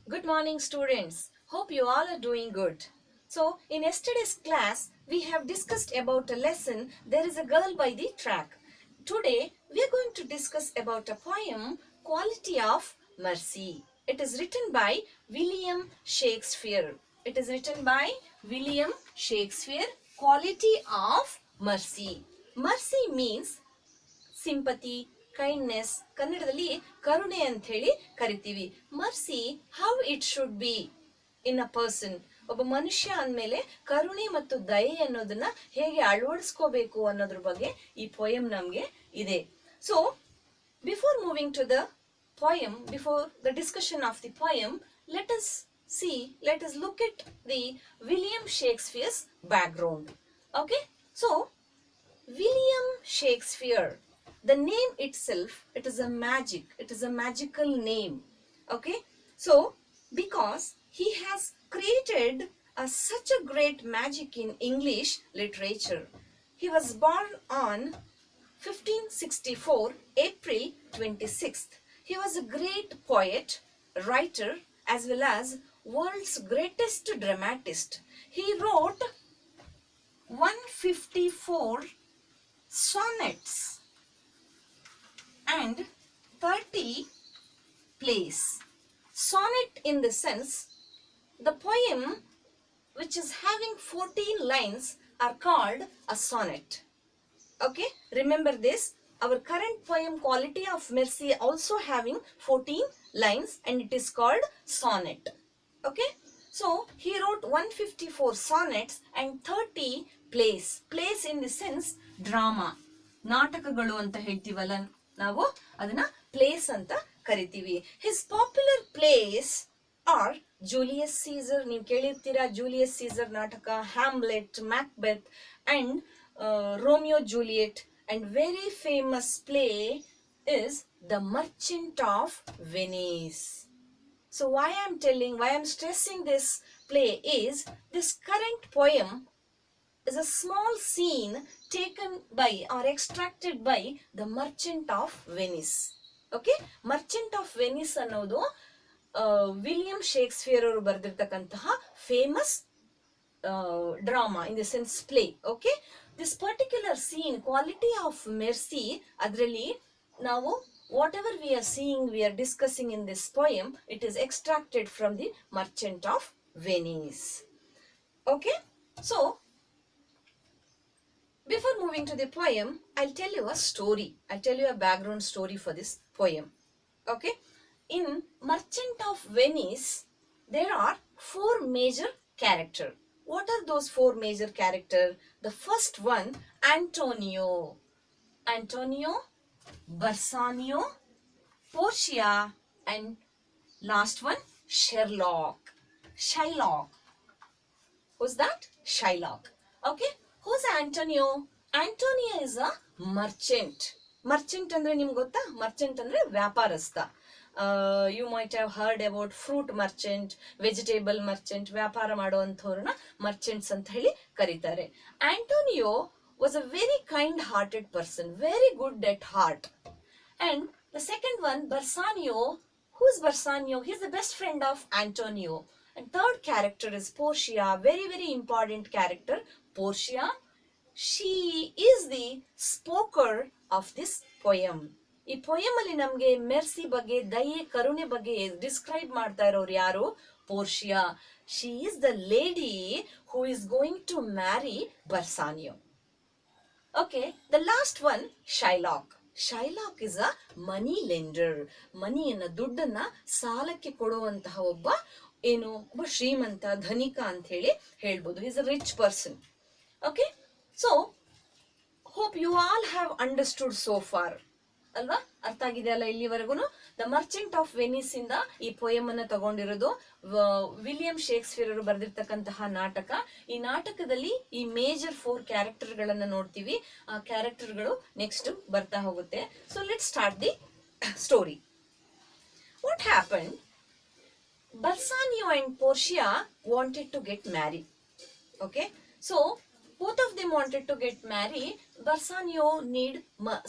Good morning, students. Hope you all are doing good. So, in yesterday's class, we have discussed about a lesson, There is a Girl by the Track. Today, we are going to discuss about a poem, Quality of Mercy. It is written by William Shakespeare. It is written by William Shakespeare, Quality of Mercy. Mercy means sympathy kindness ಕನ್ನಡದಲ್ಲಿ ಕರುಣೆ ಅಂತ ಹೇಳಿ ಕರಿತೀವಿ. Mercy how it should be in a person. ಒಬ್ಬ ಮನುಷ್ಯ ಅಂದಮೇಲೆ ಕರುಣೆ ಮತ್ತು ದಯೆ ಅನ್ನೋದನ್ನ ಹೇಗೆ ಅಳವಡಿಸ್ಕೋಬೇಕು ಅನ್ನೋದ್ರ ಬಗ್ಗೆ ಈ ಪೊಯಮ್ ನಮ್ಗೆ ಇದೆ. So before moving to the poem, before the discussion of the poem, let us look at the William Shakespeare's background. Okay, so William Shakespeare, the name itself, it is a magical name. Okay, so because he has created such a great magic in English literature. He was born on 1564 April 26th. He was a great poet, writer, as well as world's greatest dramatist. He wrote 154 sonnets and 30 plays. Sonnet in the sense, the poem which is having 14 lines are called a sonnet. Okay, remember this. Our current poem Quality of Mercy also having 14 lines and it is called sonnet. Okay, so he wrote 154 sonnets and 30 plays. Plays in the sense drama. ನಾಟಕಗಳು ಅಂತ ಹೇಳ್ತೀವಲ್ಲ ನಾವು, ಅದನ್ನ place ಅಂತ ಕರಿತೀವಿ. His popular plays are Julius Caesar, ನೀವು ಕೇಳಿರ್ತೀರಾ Julius Caesar ನಾಟಕ, Hamlet, Macbeth and Romeo Juliet, and very famous play is The Merchant of Venice. So why I'm stressing this play is this current poem is a small scene taken by or extracted by The Merchant of Venice. Okay, Merchant of Venice ಅನ್ನೋದು William Shakespeare ಅವರು ಬರೆದಿರ್ತಕ್ಕಂತಹ famous drama in the sense play. Okay, this particular scene Quality of Mercy, adರಲ್ಲಿ ನಾವು whatever we are seeing, we are discussing in this poem, it is extracted from the Merchant of Venice. Okay, so before moving to the poem, I'll tell you a story. I'll tell you a background story for this poem. Okay, in Merchant of Venice there are four major characters. What are those four major characters? The first one, Antonio, Bassanio, Portia, and last one, Shylock. Who's that? Shylock. Okay, who's Antonio? Antonio is a merchant. Merchant andre ನಿಮ್ಗೆ ಗೊತ್ತಾ? Merchant andre ವ್ಯಾಪಾರಸ್ಥ. You might have heard about fruit merchant, vegetable merchant, ವ್ಯಾಪಾರ ಮಾಡುವಂಥವ್ರನ್ನ merchants ಅಂತ ಹೇಳಿ ಕರೀತಾರೆ. Antonio was a very kind hearted person, very good at heart. And the second one, Bassanio. Who's Bassanio? He's the best friend of Antonio. And third character is Portia, very very important character. Portia, she is the spoker of this poem. ಈ poem ಅಲ್ಲಿ ನಮ್ಗೆ mercy ಬಗ್ಗೆ, ದಯೆ, ಕರುಣೆ ಬಗ್ಗೆ describe ಮಾಡ್ತಾ ಇರೋರು ಯಾರು? Portia. She is the lady who is going to marry Bassanio. Okay, the last one, Shylock. Shylock is a money lender. ಮನಿಯನ್ನ, ದುಡ್ಡನ್ನ ಸಾಲಕ್ಕೆ ಕೊಡುವಂತಹ ಒಬ್ಬ ಶ್ರೀಮಂತ, ಧನಿಕ ಅಂತ ಹೇಳಿ ಹೇಳ್ಬೋದು. Is a rich person. Okay, so hope you all have understood so far. ಅಲ್ವಾ, ಅರ್ಥ ಆಗಿದೆ ಅಲ್ಲ ಇಲ್ಲಿವರೆಗೂ? ದ ಮರ್ಚೆಂಟ್ ಆಫ್ ವೆನಿಸ್ ಇಂದ ಈ ಪೊಯಮ್ ಅನ್ನ ತಗೊಂಡಿರೋದು ವಿಲಿಯಂ ಶೇಕ್ಸ್ಪಿಯರ್ ಅವರು ಬರೆದಿರ್ತಕ್ಕಂತಹ ನಾಟಕ. ಈ ನಾಟಕದಲ್ಲಿ ಈ ಮೇಜರ್ 4 ಕ್ಯಾರೆಕ್ಟರ್ ಗಳನ್ನ ನೋಡ್ತೀವಿ. ಆ ಕ್ಯಾರೆಕ್ಟರ್ಗಳು ನೆಕ್ಸ್ಟ್ ಬರ್ತಾ ಹೋಗುತ್ತೆ. So let start the story. What happen? Bassanio and Portia wanted to get married. Okay, so both of them wanted to get married. Bassanio need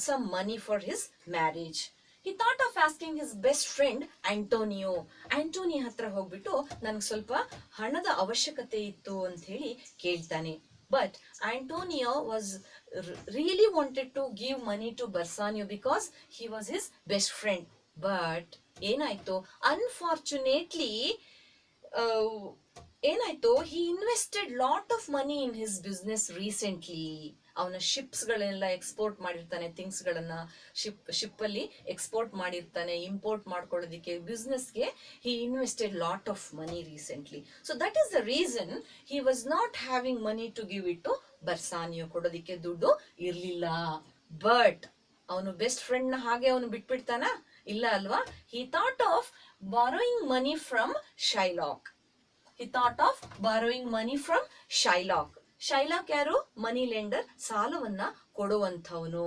some money for his marriage. he thought of asking his best friend Antonio. Antony ಹತ್ರ ಹೋಗ್ಬಿಟ್ಟು ನನ್ಗೆ ಸ್ವಲ್ಪ ಹಣದ ಅವಶ್ಯಕತೆ ಇತ್ತು ಅಂತ ಹೇಳಿ ಕೇಳ್ತಾನೆ. But Antonio was really wanted to give money to Bassanio because he was his best friend. But ಏನಾಯ್ತು, ಅನ್ಫಾರ್ಚುನೇಟ್ಲಿ ಏನಾಯ್ತು, he invested lot of money in his business recently. ಅವನ ಶಿಪ್ಸ್ ಗಳೆಲ್ಲ ಎಕ್ಸ್ಪೋರ್ಟ್ ಮಾಡಿರ್ತಾನೆ, ಥಿಂಗ್ಸ್ ಗಳನ್ನ ಶಿಪ್ ಅಲ್ಲಿ export ಮಾಡಿರ್ತಾನೆ, import ಮಾಡ್ಕೊಳ್ಳೋದಿಕ್ಕೆ ಬಿಸ್ನೆಸ್ಗೆ he invested lot of money recently. So that is the reason he was not having money to give it to Bassanio. ಕೊಡೋದಿಕ್ಕೆ ದುಡ್ಡು ಇರ್ಲಿಲ್ಲ. ಬಟ್ ಅವನು ಬೆಸ್ಟ್ ಫ್ರೆಂಡ್ ನ ಹಾಗೆ ಅವನು ಬಿಟ್ಬಿಡ್ತಾನ? ಇಲ್ಲ ಅಲ್ವಾ? he thought of borrowing money from Shylock. he thought of borrowing money from Shylock. ಶೈಲಾಕ್ ಯಾರು? ಮನಿ lender, ಸಾಲವನ್ನ ಕೊಡುವಂಥವನು.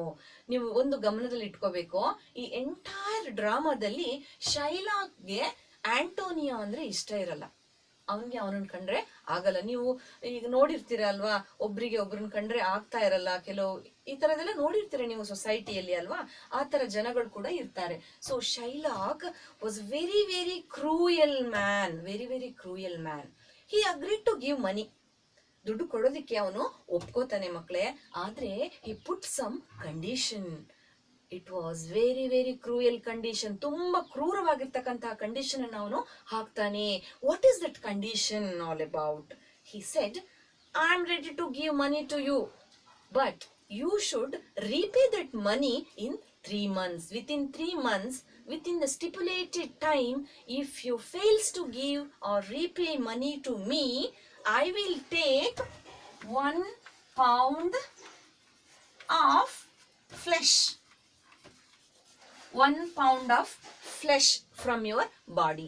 ನೀವು ಒಂದು ಗಮನದಲ್ಲಿ ಇಟ್ಕೋಬೇಕು, ಈ ಎಂಟೈರ್ ಡ್ರಾಮಾದಲ್ಲಿ ಶೈಲಾಕ್ಗೆ ಆಂಟೋನಿಯೋ ಅಂದ್ರೆ ಇಷ್ಟ ಇರಲ್ಲ. ಅವನನ್ನ ಕಂಡ್ರೆ ಆಗಲ್ಲ. ನೀವು ಈಗ ನೋಡಿರ್ತೀರ ಅಲ್ವಾ, ಒಬ್ರಿಗೆ ಒಬ್ರನ್ನ ಕಂಡ್ರೆ ಆಗ್ತಾ ಇರಲ್ಲ. ಕೆಲವು ಈ ತರದೆಲ್ಲ ನೋಡಿರ್ತೀರ ನೀವು ಸೊಸೈಟಿಯಲ್ಲಿ ಅಲ್ವಾ, ಆ ತರ ಜನಗಳು ಕೂಡ ಇರ್ತಾರೆ. So Shylock was very very cruel man, very very cruel man. He agreed to give money. ದುಡ್ಡು ಕೊಡೋದಿಕ್ಕೆ ಅವನು ಒಪ್ಕೋತಾನೆ ಮಕ್ಕಳೇ, ಆದ್ರೆ he put some condition. It was very very cruel condition. ತುಂಬಾ ಕ್ರೂರವಾಗಿರ್ತಕ್ಕಂತಹ ಕಂಡೀಷನ್ ಅನ್ನು ಅವನು ಹಾಕ್ತಾನೆ. What is that condition all about? He said, I am ready to give money to you, but you should repay that money in 3 months. Within 3 months, within the stipulated time, if you fails to give or repay money to me, I will take 1 pound of flesh. 1 pound of flesh from your body.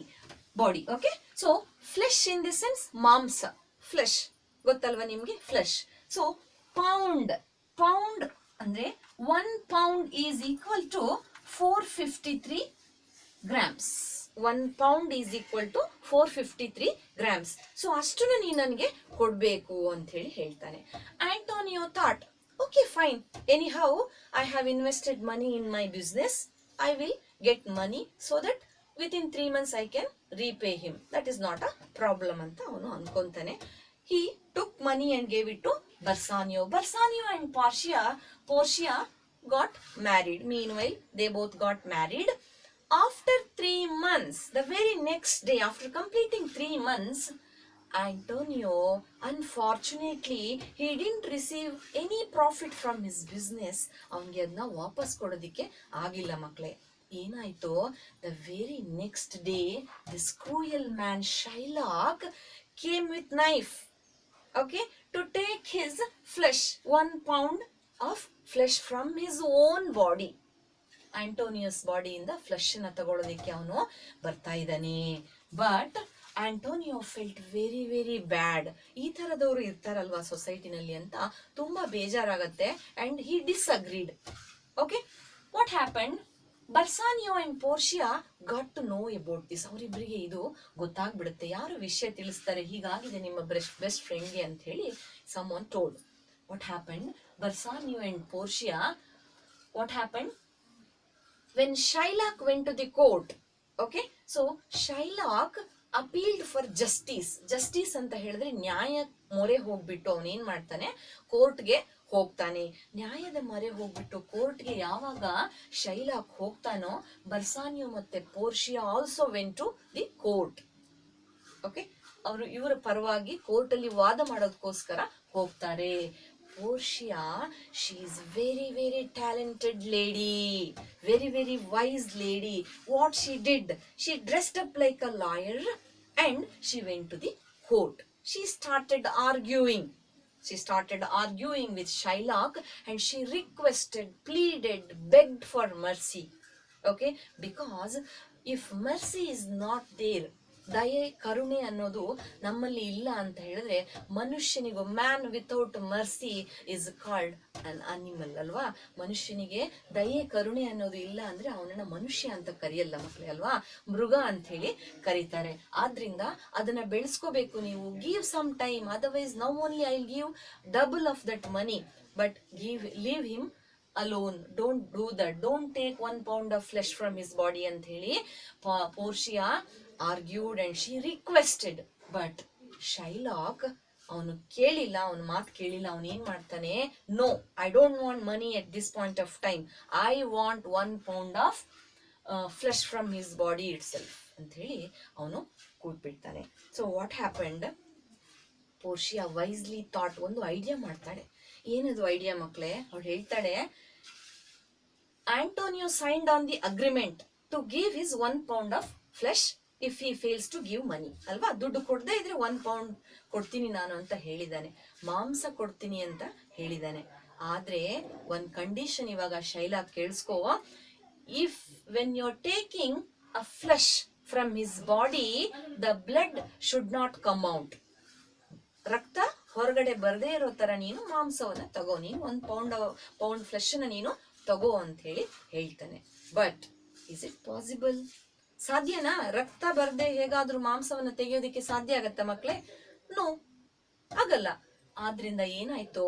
Okay? So, flesh in the sense, mamsa. Flesh. ಗೊತ್ತಲ್ವಾ ನಿಮ್ಗೆ? flesh. So, pound ಅಂದ್ರೆ 1 pound is equal to 453 grams. 1 pound is equal to 453 grams. So ಅಷ್ಟನ್ನು ನೀ ನನಗೆ ಕೊಡ್ಬೇಕು ಅಂತ ಹೇಳಿ ಹೇಳ್ತಾನೆ. Antonio thought, okay fine, anyhow I have invested money in my business, I will get money so that within 3 months I can repay him. That is not a problem ಅಂತ ಅವನು ಅನ್ಕೊಂತಾನೆ. He took money and gave it to Bassanio. Bassanio and Portia got married. Meanwhile they both got married. After 3 months, the very next day, after completing 3 months, Antonio, unfortunately, he didn't receive any profit from his business. ಅವನಿಗೆ ಅದನ್ನ ವಾಪಸ್ ಕೊಡೋದಿಕ್ಕೆ ಆಗಿಲ್ಲ ಮಕ್ಕಳೇ. ಏನಾಯ್ತು? The very next day, this cruel man Shylock came with knife, okay, to take his flesh, 1 pound of flesh from his own body. Antonio's ಬಾಡಿಯಿಂದ flesh ನ ತಗೊಳ್ಳೋದಿಕ್ಕೆ ಅವನು ಬರ್ತಾ ಇದ್ದಾನೆ. But Antonio felt very very bad. ಈ ತರದವರು ಇರ್ತಾರಲ್ವಾ ಸೊಸೈಟಿನಲ್ಲಿ ಅಂತ ತುಂಬಾ ಬೇಜಾರಾಗತ್ತೆ. And he disagreed. Okay, what happen? Bassanio and Portia got to know about this. ಅವರಿಬ್ಬರಿಗೆ ಇದು ಗೊತ್ತಾಗ್ಬಿಡುತ್ತೆ. ಯಾರು ವಿಷಯ ತಿಳಿಸ್ತಾರೆ, ಹೀಗಾಗಿದೆ ನಿಮ್ಮ ಬೆಸ್ಟ್ ಫ್ರೆಂಡ್ಗೆ ಅಂತ ಹೇಳಿ someone told. What happened? Bassanio and Portia, what happened? When Shylock went to the court, okay, so Shylock appealed for justice. Justice ಅಂತ ಹೇಳಿದ್ರೆ ನ್ಯಾಯ ಮೊರೆ ಹೋಗ್ಬಿಟ್ಟು ಅವನೇನ್ ಮಾಡ್ತಾನೆ, ಕೋರ್ಟ್ಗೆ ಹೋಗ್ತಾನೆ. ನ್ಯಾಯದ ಮೊರೆ ಹೋಗ್ಬಿಟ್ಟು ಕೋರ್ಟ್ಗೆ ಯಾವಾಗ ಶೈಲಾಕ್ ಹೋಗ್ತಾನೋ, ಬರ್ಸಾನಿಯೋ ಮತ್ತೆ Portia also went to the court. Okay, ಅವರು ಇವರ ಪರವಾಗಿ ಕೋರ್ಟ್ ಅಲ್ಲಿ ವಾದ ಮಾಡೋದಕ್ಕೋಸ್ಕರ ಹೋಗ್ತಾರೆ. Portia, she is very very talented lady, very very wise lady. What she did, she dressed up like a lawyer and she went to the court. She started arguing with Shylock and she requested, pleaded, begged for mercy. Okay, because if mercy is not there, ದಯೆ ಕರುಣೆ ಅನ್ನೋದು ನಮ್ಮಲ್ಲಿ ಇಲ್ಲ ಅಂತ ಹೇಳಿದ್ರೆ ಮನುಷ್ಯನಿಗೂ, man without mercy is called an animal ಅಲ್ವಾ. ಮನುಷ್ಯನಿಗೆ ದಯೆ ಕರುಣೆ ಅನ್ನೋದು ಇಲ್ಲ ಅಂದ್ರೆ ಅವನನ್ನ ಮನುಷ್ಯ ಅಂತ ಕರೆಯಲ್ಲ ಮಕ್ಕಳೇ ಅಲ್ವಾ, ಮೃಗ ಅಂತ ಹೇಳಿ ಕರೀತಾರೆ. ಆದ್ರಿಂದ ಅದನ್ನ ಬೆಳೆಸ್ಕೋಬೇಕು ನೀವು. Give some time, otherwise now only I give double of that money, but leave him alone, don't do that, don't take 1 pound of flesh from his body ಅಂತ ಹೇಳಿ Portia argued and she requested. But Shylock ಅವನು ಕೇಳಿಲ್ಲ, ಅವನ ಮಾತು ಕೇಳಿಲ್ಲ. ಅವನು ಏನ್ ಮಾಡ್ತಾನೆ, no, I don't want money at this point of time, I want 1 pound of flesh from his body itself ಅಂತ ಹೇಳಿ ಅವನು ಕೂತ್ಬಿಡ್ತಾನೆ. So what happened, Portia wisely thought, ಒಂದು ಐಡಿಯಾ ಮಾಡ್ತಾಳೆ. ಏನದು ಐಡಿಯಾ ಮಕ್ಕಳೇ? ಅವಳು ಹೇಳ್ತಾಳೆ, Antonio signed on the agreement to give his 1 pound of flesh if he fails to give money. ಅಲ್ವಾ, ದುಡ್ಡು ಕೊಡದೇ ಇದ್ರೆ 1 pound ಕೊಡ್ತೀನಿ ನಾನು ಅಂತ ಹೇಳಿದ್ದಾನೆ, ಮಾಂಸ ಕೊಡ್ತೀನಿ ಅಂತ ಹೇಳಿದ್ದಾನೆ. ಆದ್ರೆ ಒಂದ್ ಕಂಡೀಷನ್ ಇವಾಗ ಶೈಲಾಕ್ ಕೇಳಿಸ್ಕೋ, if when you are taking a flesh from his body the blood should not come out. ರಕ್ತ ಹೊರಗಡೆ ಬರದೇ ಇರೋ ತರ ನೀನು ಮಾಂಸವನ್ನ ತಗೋ, ನೀನು 1 pound ಫ್ಲೆಶ್ ನ ನೀನು ತಗೋ ಅಂತ ಹೇಳಿ ಹೇಳ್ತಾನೆ. But is it possible? ಸಾಧ್ಯನಾ? ರಕ್ತ ಬರದೆ ಹೇಗಾದ್ರೂ ಮಾಂಸವನ್ನ ತೆಗೆಯೋದಿಕ್ಕೆ ಸಾಧ್ಯ ಆಗತ್ತ ಮಕ್ಳೇ? ನೋ, ಆಗಲ್ಲ. ಆದ್ರಿಂದ ಏನಾಯ್ತು,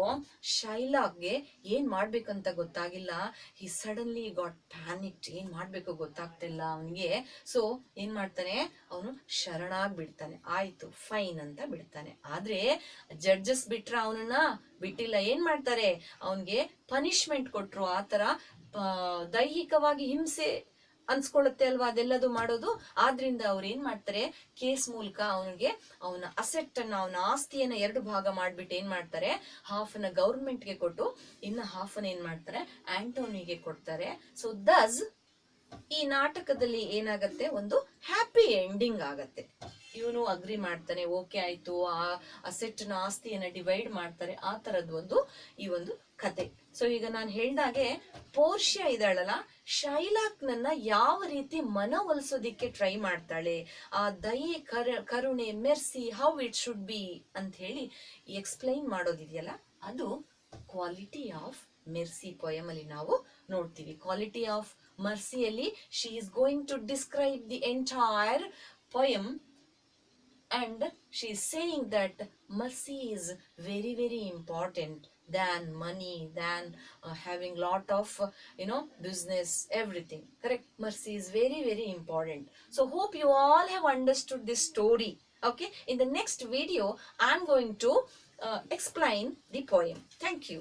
ಶೈಲಾಕ್ಗೆ ಏನ್ ಮಾಡ್ಬೇಕಂತ ಗೊತ್ತಾಗಿಲ್ಲ. ಹಿ ಸಡನ್ಲಿ ಗಾಟ್ ಪ್ಯಾನಿಕ್ಡ್, ಏನ್ ಮಾಡ್ಬೇಕು ಗೊತ್ತಾಗ್ತಿಲ್ಲ ಅವನಿಗೆ. ಸೊ ಏನ್ ಮಾಡ್ತಾನೆ, ಅವನು ಶರಣಾಗ್ ಬಿಡ್ತಾನೆ. ಆಯ್ತು ಫೈನ್ ಅಂತ ಬಿಡ್ತಾನೆ. ಆದ್ರೆ ಜಡ್ಜಸ್ ಬಿಟ್ರ ಅವನನ್ನ ಬಿಟ್ಟಿಲ್ಲ. ಏನ್ ಮಾಡ್ತಾರೆ, ಅವನ್ಗೆ ಪನಿಷ್ಮೆಂಟ್ ಕೊಟ್ರು. ಆತರ ದೈಹಿಕವಾಗಿ ಹಿಂಸೆ ಅನ್ಸ್ಕೊಳ್ಳುತ್ತೆ ಅಲ್ವಾ ಅದೆಲ್ಲದು ಮಾಡೋದು. ಆದ್ರಿಂದ ಅವ್ರು ಏನ್ ಮಾಡ್ತಾರೆ, ಕೇಸ್ ಮೂಲಕ ಅವನಿಗೆ ಅವನ ಅಸೆಟ್ ಅನ್ನ, ಅವನ ಆಸ್ತಿಯನ್ನ 2 ಭಾಗ ಮಾಡ್ಬಿಟ್ಟು ಏನ್ ಮಾಡ್ತಾರೆ, ಹಾಫ್ ನ ಗೌರ್ಮೆಂಟ್ಗೆ ಕೊಟ್ಟು ಇನ್ನ ಹಾಫ್ ನ ಏನ್ ಮಾಡ್ತಾರೆ, ಆಂಟೋನಿಗೆ ಕೊಡ್ತಾರೆ. ಸೊ ದಸ್ ಈ ನಾಟಕದಲ್ಲಿ ಏನಾಗತ್ತೆ, ಒಂದು ಹ್ಯಾಪಿ ಎಂಡಿಂಗ್ ಆಗತ್ತೆ. ಇವನು ಅಗ್ರಿ ಮಾಡ್ತಾನೆ, ಓಕೆ ಆಯ್ತು, ಆ ಅಸೆಟ್ ನ ಆಸ್ತಿಯನ್ನ ಡಿವೈಡ್ ಮಾಡ್ತಾರೆ. ಆ ತರದ್ ಈ ಒಂದು ಕತೆ. ಸೊ ಈಗ ನಾನು ಹೇಳ್ದಾಗೆ ಪೋರ್ಷಿಯಾ ಇದ್ದಾಳಲ್ಲ, ಶೈಲಾಕ್ ನನ್ನ ಯಾವ ರೀತಿ ಮನವೊಲಿಸೋದಿಕ್ಕೆ ಟ್ರೈ ಮಾಡ್ತಾಳೆ, ಆ ದಯೆ, ಕರುಣೆ, mercy, how it should be ಅಂತ ಹೇಳಿ ಎಕ್ಸ್ಪ್ಲೈನ್ ಮಾಡೋದಿದೆಯಲ್ಲ, ಅದು ಕ್ವಾಲಿಟಿ ಆಫ್ ಮೆರ್ಸಿ ಪೊಯಮ್ ಅಲ್ಲಿ ನಾವು ನೋಡ್ತೀವಿ. ಕ್ವಾಲಿಟಿ ಆಫ್ ಮರ್ಸಿಯಲ್ಲಿ she is going to describe the entire poem and she is saying that mercy is very very important than money, than having lot of business, everything. Correct? Mercy is very very important. So hope you all have understood this story. Okay, in the next video I am going to explain the poem. Thank you.